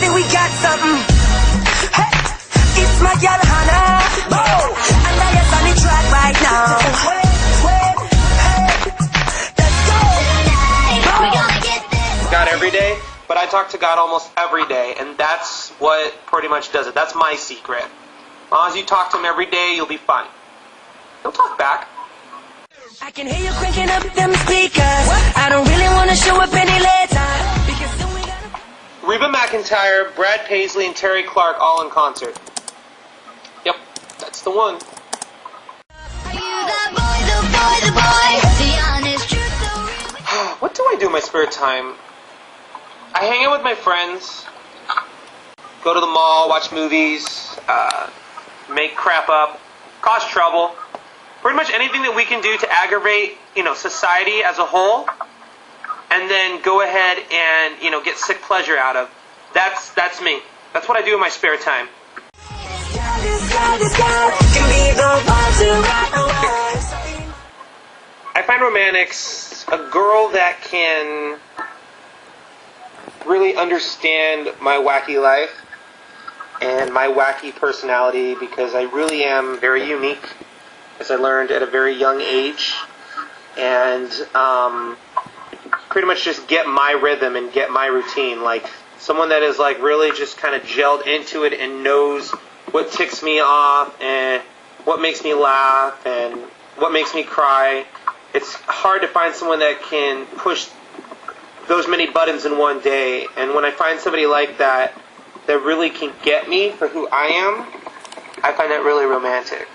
think we got something. Hey, it's my girl Hannah. Oh, and I am on the track right now. Let's go. We're gonna get this. God every day, but I talk to God almost every day, and that's what pretty much does it. That's my secret. As long as you talk to him every day, you'll be fine. He'll talk back. I can hear you cranking up them speakers. I don't really want to show up any later. Because soon we gotta... Reba McEntire, Brad Paisley, and Terry Clark all in concert. Yep, that's the one. Are you the boy, the boy, the boy? The honest truth, the real... What do I do in my spare time? I hang out with my friends, go to the mall, watch movies, make crap up, cause trouble. Pretty much anything that we can do to aggravate, society as a whole, and then go ahead and, get sick pleasure out of. That's me. That's what I do in my spare time. I find romantics a girl that can really understand my wacky life and my wacky personality, because I really am very unique, as I learned at a very young age, and pretty much just get my rhythm and get my routine. Like someone that is like really just kind of gelled into it and knows what ticks me off and what makes me laugh and what makes me cry. It's hard to find someone that can push those many buttons in one day, and when I find somebody like that that really can get me for who I am, I find that really romantic.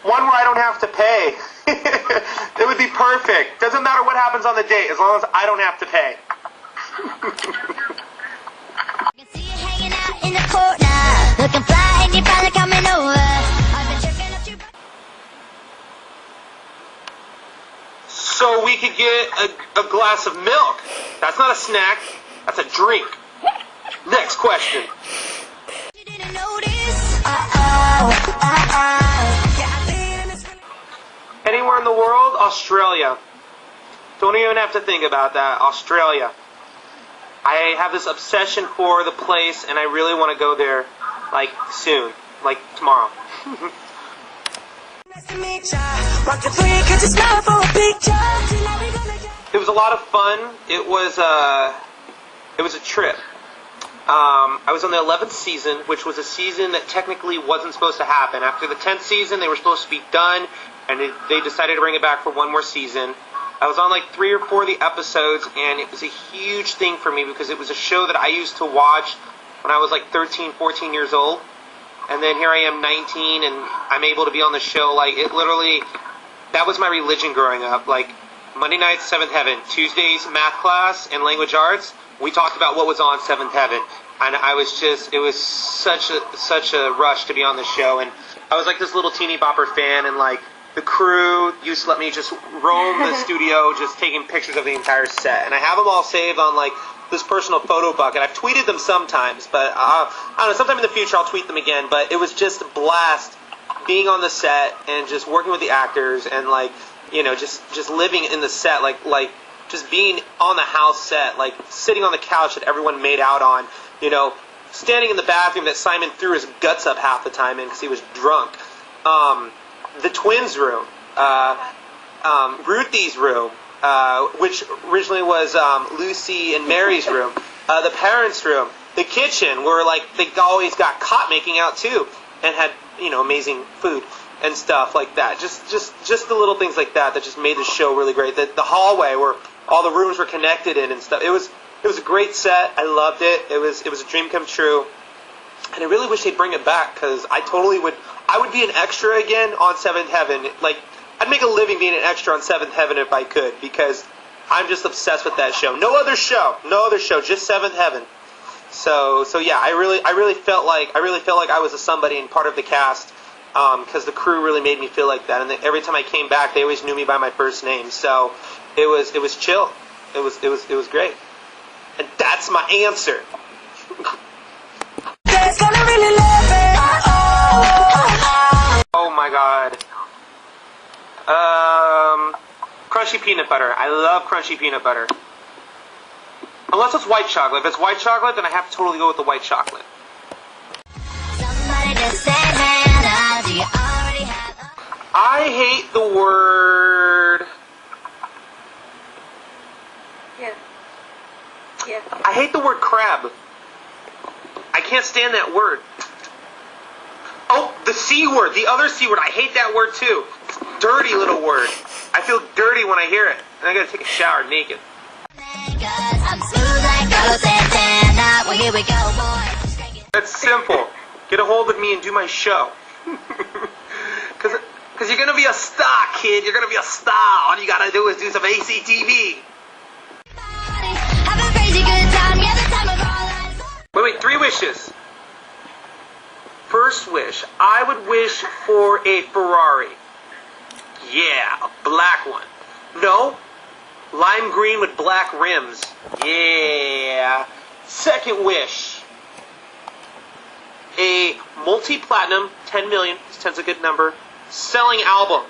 One where I don't have to pay. It would be perfect. Doesn't matter what happens on the date, as long as I don't have to pay. I can see you hanging out in the corner, looking fly and you're finally coming over. I've been checking out your... So we could get a glass of milk. That's not a snack, that's a drink. Next question. You didn't notice? Anywhere in the world? Australia. Don't even have to think about that. Australia. I have this obsession for the place, and I really want to go there, like, soon. Like, tomorrow. It was a lot of fun. It was a trip. I was on the 11th season, which was a season that technically wasn't supposed to happen. After the 10th season, they were supposed to be done, and they decided to bring it back for one more season. I was on like 3 or 4 of the episodes, and it was a huge thing for me because it was a show that I used to watch when I was like 13, 14 years old. And then here I am 19, and I'm able to be on the show. Like, it literally, that was my religion growing up. Like, Monday nights, 7th Heaven. Tuesdays, math class and language arts. We talked about what was on 7th Heaven. And I was just, it was such a rush to be on the show. And I was like this little teeny bopper fan, and like, the crew used to let me just roam the studio, just taking pictures of the entire set. And I have them all saved on like this personal photo bucket. I've tweeted them sometimes, but I don't know, sometime in the future I'll tweet them again. But it was just a blast being on the set and just working with the actors and like, just living in the set, like just being on the house set, like sitting on the couch that everyone made out on, standing in the bathroom that Simon threw his guts up half the time in because he was drunk. The twins' room, Ruthie's room, which originally was Lucy and Mary's room, the parents' room, the kitchen where like they always got caught making out too, and had amazing food and stuff like that. Just the little things like that just made the show really great. The hallway where all the rooms were connected in and stuff. It was a great set. I loved it. It was a dream come true. And I really wish they'd bring it back, because I would be an extra again on 7th Heaven. Like, I'd make a living being an extra on 7th Heaven if I could, because I'm just obsessed with that show. No other show, just 7th Heaven. So yeah, I really felt like I was a somebody and part of the cast, because the crew really made me feel like that. And every time I came back, they always knew me by my first name. So it was chill. It was great. And that's my answer. Oh my God. crunchy peanut butter. I love crunchy peanut butter. Unless it's white chocolate. If it's white chocolate, then I have to totally go with the white chocolate. Somebody just said, Hannah, do you already have a... I hate the word... Yeah. I hate the word crab. I can't stand that word. Oh, the C word, the other C word. I hate that word too. Dirty little word. I feel dirty when I hear it. And I gotta take a shower naked. I'm smooth like Rose Santana. Well, here we go, boy. That's simple. Get a hold of me and do my show. Because you're gonna be a star, kid. You're gonna be a star. All you gotta do is do some ACTV. Have a crazy good time. Yeah, the time of our lives. Wait, 3 wishes. First wish, I would wish for a Ferrari. Yeah, a black one. No, lime green with black rims. Yeah. Second wish, a multi-platinum, 10 million, 10's a good number, selling album.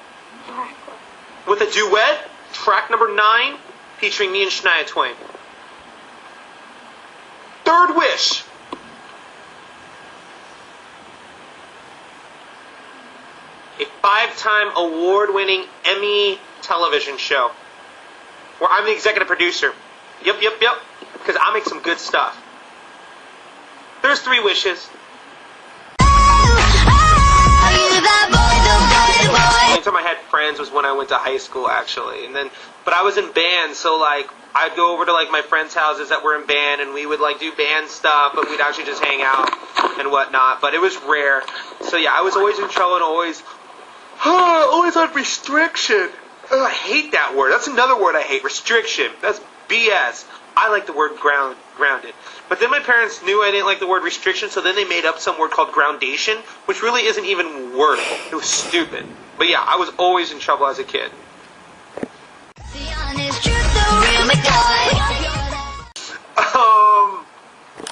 With a duet, track number 9, featuring me and Shania Twain. Third wish, a 5-time award-winning Emmy television show where I'm the executive producer. Yep. Because I make some good stuff. There's 3 wishes. The only time I had friends was when I went to high school, actually. But I was in band, so like I'd go over to like my friends' houses that were in band, and we would like do band stuff, but we'd actually just hang out and whatnot. But it was rare. So yeah, I was always in trouble and always on restriction. I hate that word. That's another word I hate. Restriction. That's BS. I like the word grounded. But then my parents knew I didn't like the word restriction, so then they made up some word called groundation, which really isn't even wordable. It was stupid. But yeah, I was always in trouble as a kid.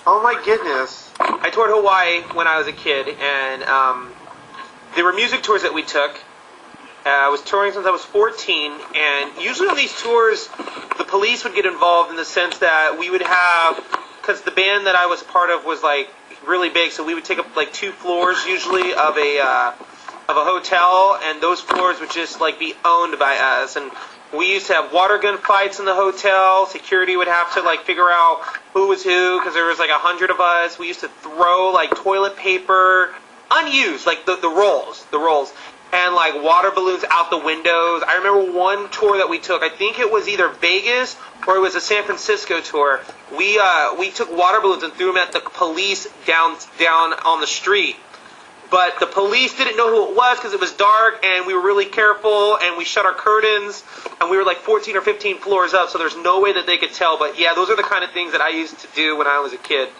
Oh my goodness. I toured Hawaii when I was a kid, and there were music tours that we took. I was touring since I was 14, and usually on these tours, the police would get involved in the sense that we would have, because the band that I was part of was like really big, so we would take up like 2 floors usually of a hotel, and those floors would just like be owned by us. And we used to have water gun fights in the hotel. Security would have to like figure out who was who, because there was like 100 of us. We used to throw like toilet paper, unused, like the rolls. And like water balloons out the windows. I remember one tour that we took. I think it was either Vegas or it was a San Francisco tour. We took water balloons and threw them at the police down on the street. But the police didn't know who it was because it was dark, and we were really careful, and we shut our curtains, and we were like 14 or 15 floors up, so there's no way that they could tell. But yeah, those are the kind of things that I used to do when I was a kid.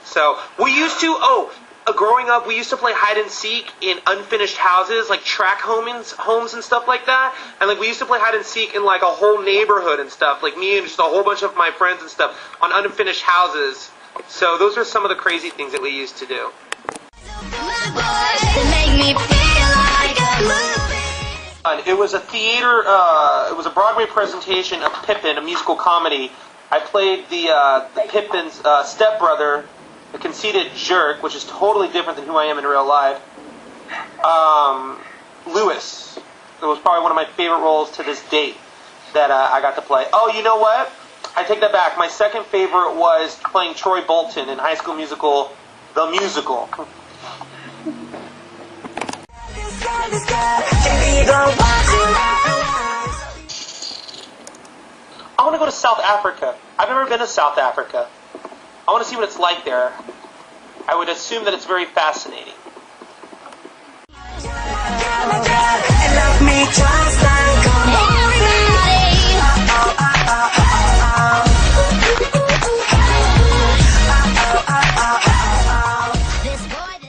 So we used to growing up, we used to play hide and seek in unfinished houses, like tract homes and stuff like that. And like we used to play hide and seek in like a whole neighborhood and stuff, like me and just a whole bunch of my friends and stuff on unfinished houses. So those are some of the crazy things that we used to do. It was a theater. It was a Broadway presentation of Pippin, a musical comedy. I played the Pippin's stepbrother, a conceited jerk, which is totally different than who I am in real life. Lewis. It was probably one of my favorite roles to this date that I got to play. Oh, you know what? I take that back. My second favorite was playing Troy Bolton in High School Musical, the musical. I want to go to South Africa. I've never been to South Africa. I want to see what it's like there. I would assume that it's very fascinating.